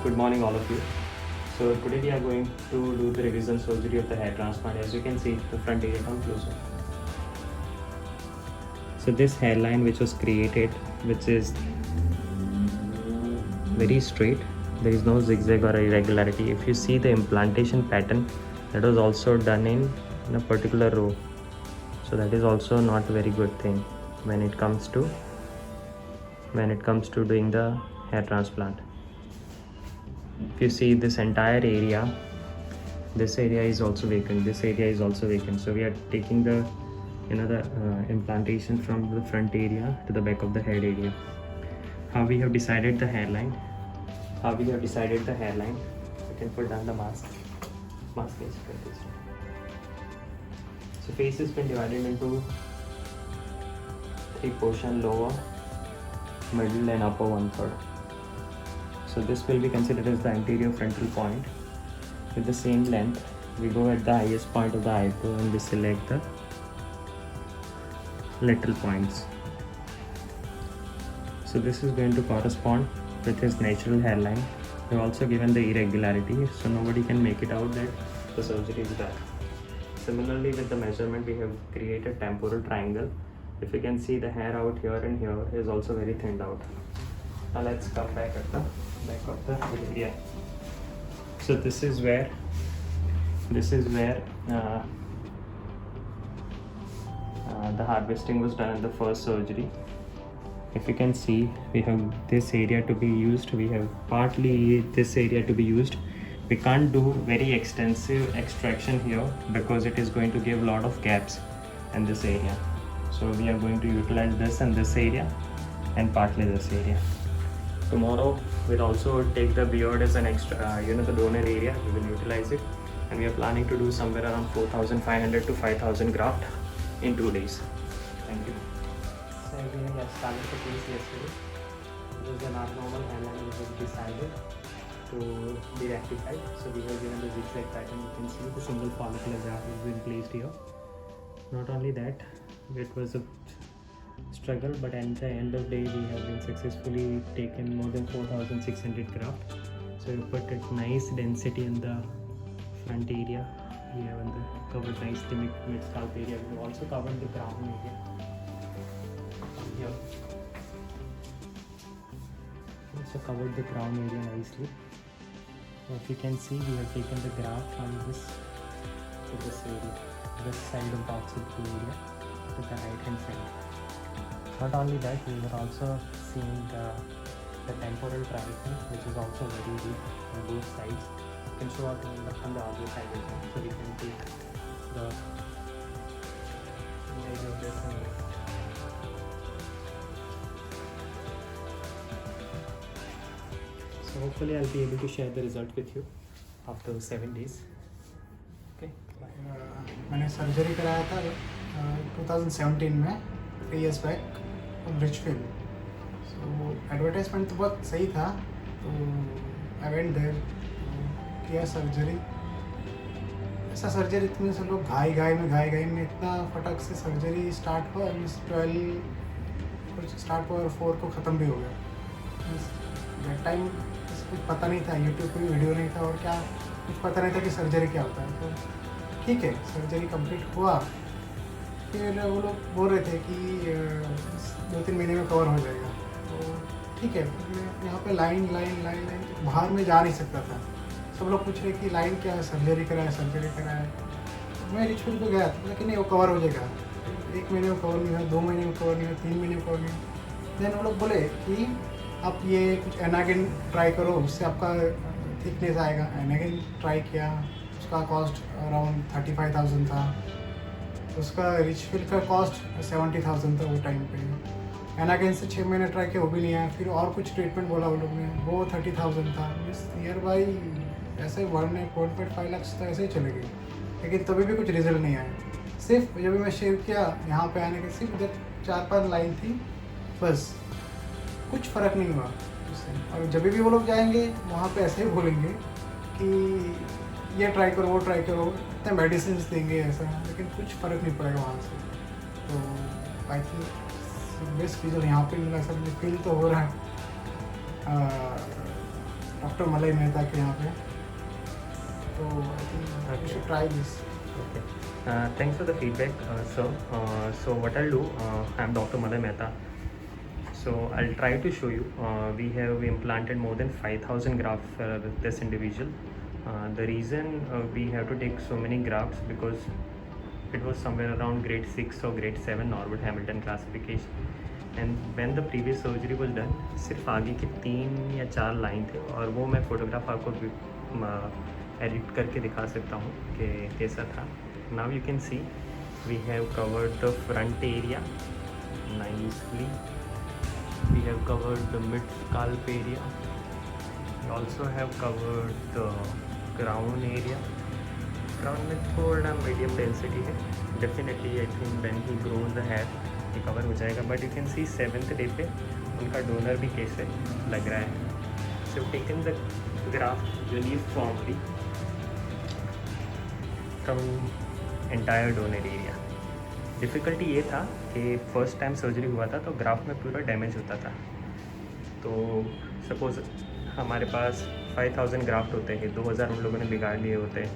Good morning, all of you. So today we are going to do the revision surgery of the hair transplant. As you can see, the front area come closer. So this hairline which was created, which is very straight, there is no zigzag or irregularity. If you see the implantation pattern, that was also done in a particular row. So that is also not a very good thing when it comes to doing the hair transplant. If you see this entire area, this area is also vacant, this area is also vacant. So we are taking the implantation from the front area to the back of the head area. How we have decided the hairline? You can put down the mask. Is this. So face has been divided into three portions: lower, middle and upper 1/3. So this will be considered as the anterior frontal point. With the same length, we go at the highest point of the eyebrow and we select the lateral points. So this is going to correspond with his natural hairline. We have also given the irregularity, so nobody can make it out that the surgery is done. Similarly, with the measurement, we have created temporal triangle. If you can see, the hair out here and here is also very thinned out. Now let's come back at the back of the area. So this is where the harvesting was done in the first surgery. If you can see, we have this area to be used. We have partly this area to be used. We can't do very extensive extraction here because it is going to give a lot of gaps in this area. So we are going to utilize this and this area and partly this area. Tomorrow we'll also take the beard as an extra, the donor area. We will utilize it, and we are planning to do somewhere around 4,500 to 5,000 graft in 2 days. Thank you. So again, I started the case yesterday. It was an abnormal hairline which was decided to be rectified. So we have given the zigzag pattern. You can see the single follicular graft has been placed here. Not only that, it was a struggle, but at the end of the day we have been successfully taken more than 4,600 graft. So we put a nice density in the front area. We have covered nicely mid scalp area. We have also covered the crown area here. Also covered the crown area nicely. So if you can see, we have taken the graft from this to this area, this side of the occipital area to the right hand side. Not only that, we were also seeing the temporal triangle, which is also very deep on both sides. You can show up on the other side as well. So we can take the image of this and this. So hopefully I'll be able to share the result with you after 7 days. Okay. मैंने surgery कराया था 2017 में 3 years back रिचफील्ड. सो advertisement तो बहुत सही था, तो I went there, किया सर्जरी. ऐसा सर्जरी इतने से लोग घाई में इतना फटक से सर्जरी स्टार्ट हुआ. 12 कुछ स्टार्ट हुआ और 4 को ख़त्म भी हो गया. दैट टाइम कुछ पता नहीं था, यूट्यूब पे भी वीडियो नहीं था और क्या कुछ पता नहीं था कि सर्जरी क्या होता है. तो ठीक है, सर्जरी कंप्लीट हुआ. फिर वो लोग बोल रहे थे कि 2-3 महीने में कवर हो जाएगा. तो ठीक है, मैं यहाँ पे लाइन बाहर में जा नहीं सकता था. सब लोग पूछ रहे कि लाइन क्या है, सर्जरी कराए. तो मैं रिचुअल पे गया था, लेकिन नहीं, वो कवर हो जाएगा. 1 महीने में कवर नहीं हुआ, 2 महीने में कवर नहीं हुआ, 3 महीने में कवर नहीं हुआ. देन वो लोग बोले कि आप ये कुछ एनागिन ट्राई करो, उससे आपका थिकनेस आएगा. एनागिन ट्राई किया, उसका कॉस्ट अराउंड 35,000 था. उसका रिचफील्ड का कॉस्ट 70,000 था वो टाइम पे. एनागिन से 6 महीने ट्राई किया, वो भी नहीं आया. फिर और कुछ ट्रीटमेंट बोला वो लोग ने, वो 30,000 था. इस ईयर बाई ऐसे 1.5 लाख तो ऐसे ही चले गए, लेकिन तभी भी कुछ रिजल्ट नहीं आया. सिर्फ जब मैं शेयर किया यहाँ पे आने के, सिर्फ उधर 4-5 लाइन थी बस, कुछ फ़र्क नहीं हुआ उससे. और जब भी वो लोग जाएंगे वहाँ पे ऐसे ही बोलेंगे कि ये ट्राई करो, वो ट्राई करो, इतने मेडिसिन देंगे ऐसा, लेकिन कुछ फ़र्क नहीं पड़ेगा वहाँ से. तो आई थिंक बेस्ट रिजल्ट यहाँ पे मिला. सब फील तो हो रहा है. डॉक्टर मलय मेहता के यहाँ पे, तो I think you Okay. Should try this. Okay. Thanks for the feedback, sir. So what I'll do, I'm Dr. Malay Mehta. So I'll try to show you. We have implanted more than 5,000 grafts for this individual. The reason we have to take so many grafts because it was somewhere around grade 6 or grade 7 Norwood Hamilton classification. And when the previous surgery was done, सिर्फ आगे के 3 या 4 line थे और वो मैं photograph आपको edit करके दिखा सकता हूँ कि कैसा था. Now you can see we have covered the front area nicely. We have covered the mid scalp area. We also have covered the crown area. Crown में थोड़ा medium density है. Definitely I think when he grows the hair ये cover हो जाएगा. But you can see 7th day पे उनका donor भी कैसे लग रहा है. So taken the graft uniformly from entire donor area. Difficulty ये था कि फर्स्ट टाइम सर्जरी हुआ था तो ग्राफ्ट में पूरा डैमेज होता था. तो सपोज़ हमारे पास 5,000 ग्राफ्ट होते हैं, 2,000 उन लोगों ने बिगाड़ लिए होते हैं.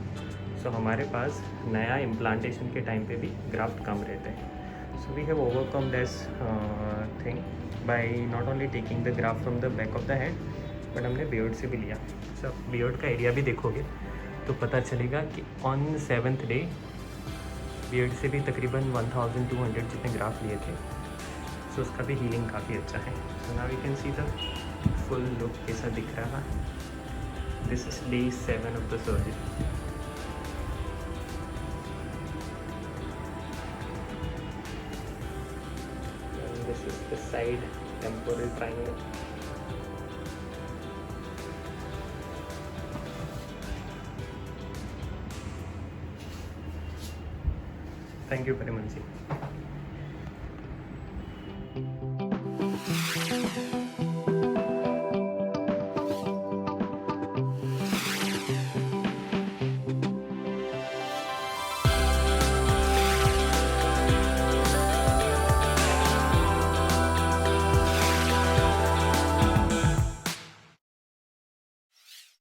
सो हमारे पास नया इम्प्लांटेशन के टाइम पे भी ग्राफ्ट कम रहते हैं. So we have overcome this thing by not only taking the graft from the back of the head but हमने बियर्ड से भी लिया. सो बियर्ड का एरिया भी देखोगे तो पता चलेगा कि ऑन 7th डे बियर्ड से भी तकरीबन 1,200 जितने ग्राफ लिए थे. सो उसका भी हीलिंग काफ़ी अच्छा है. So now you can see the full look कैसा दिख रहा है. This is day 7 of the surgery. This is the side temporal triangle. Thank you very much.